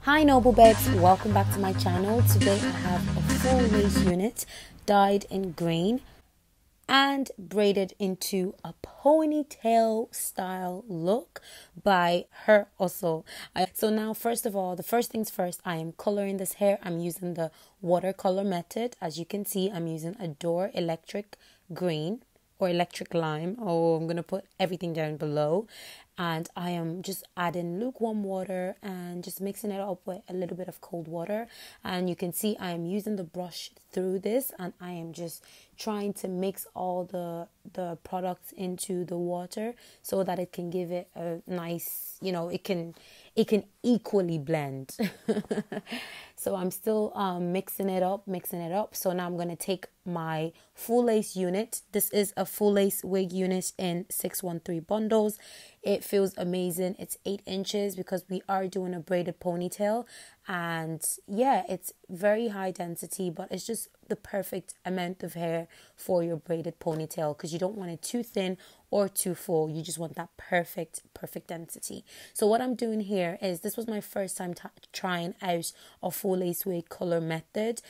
Hi Noble Babes, welcome back to my channel. Today I have a full lace unit dyed in green and braided into a ponytail style look by her also. So now first of all, the first things first, I am coloring this hair. I'm using the watercolor method. As you can see, I'm using Adore Electric Green or Electric Lime. Oh, I'm gonna put everything down below. And I am just adding lukewarm water and just mixing it up with a little bit of cold water. And you can see I am using the brush through this, and I am just trying to mix all the products into the water so that it can give it a nice, it can equally blend. So I'm still mixing it up. So now I'm going to take my full lace unit. This is a full lace wig unit in 613 bundles. It feels amazing. It's 8 inches because we are doing a braided ponytail. And yeah, it's very high density, but it's just the perfect amount of hair for your braided ponytail because you don't want it too thin or too full. You just want that perfect density. So what I'm doing here is, this was my first time trying out a full lace wig color method.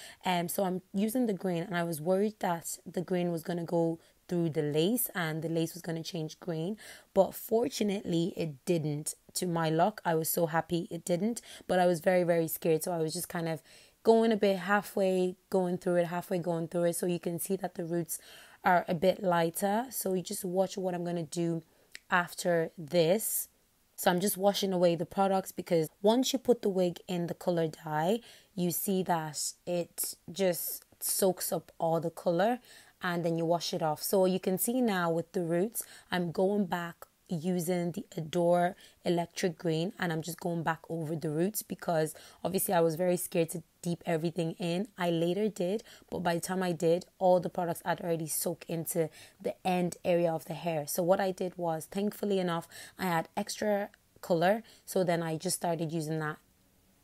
So I'm using the green, and I was worried that the green was going to go through the lace and the lace was going to change green, but fortunately it didn't. To my luck, I was so happy it didn't, but I was very scared. So I was just kind of going a bit halfway going through it, so you can see that the roots are a bit lighter. So you just watch what I'm going to do after this. So I'm just washing away the products, because once you put the wig in the color dye, you see that it just soaks up all the color, and then you wash it off. So you can see now with the roots, I'm going back using the Adore Electric Green, and I'm just going back over the roots because obviously I was very scared to deep everything in. I later did, but by the time I did, all the products had already soaked into the end area of the hair. So what I did was, thankfully enough, I had extra color, so then I just started using that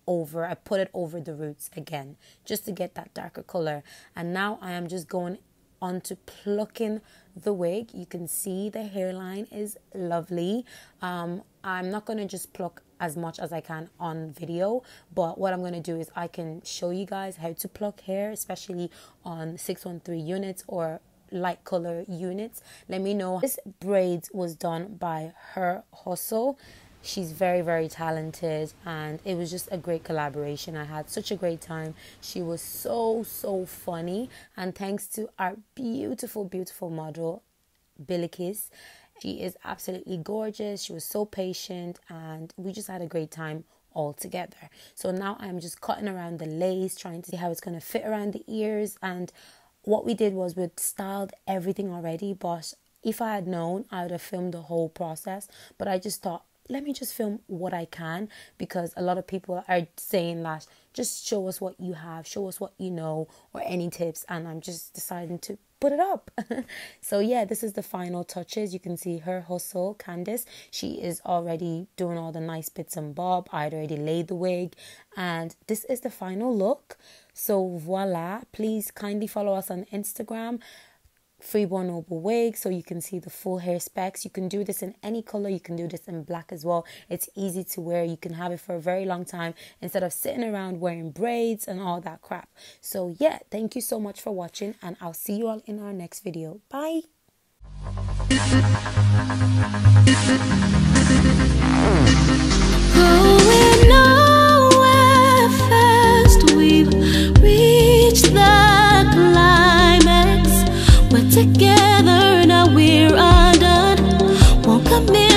I put it over the roots again just to get that darker color. And now I am just going on to plucking the wig. You can see the hairline is lovely. I'm not going to just pluck as much as I can on video, but what I'm going to do is I can show you guys how to pluck hair, especially on 613 units or light color units. Let me know. This braids was done by her hustle. She's very talented, and it was just a great collaboration. I had such a great time. She was so funny, and thanks to our beautiful model, Billikis. She is absolutely gorgeous. She was so patient, and we just had a great time all together. So now I'm just cutting around the lace, trying to see how it's going to fit around the ears. And what we did was we styled everything already, but if I had known, I would have filmed the whole process. But I just thought, let me just film what I can, because a lot of people are saying that just show us what you have, show us what you know, or any tips, and I'm just deciding to put it up. So yeah, this is the final touches. You can see her hustle, Candice. She is already doing all the nice bits and bob. I'd already laid the wig, and this is the final look. So voila, please kindly follow us on Instagram, FreeBornNobleWigs, so you can see the full hair specs. You can do this in any color. You can do this in black as well. It's easy to wear. You can have it for a very long time instead of sitting around wearing braids and all that crap. So yeah, thank you so much for watching, and I'll see you all in our next video. Bye. Going nowhere fast, we've reached the climax. We're together now, we're undone. Won't come in.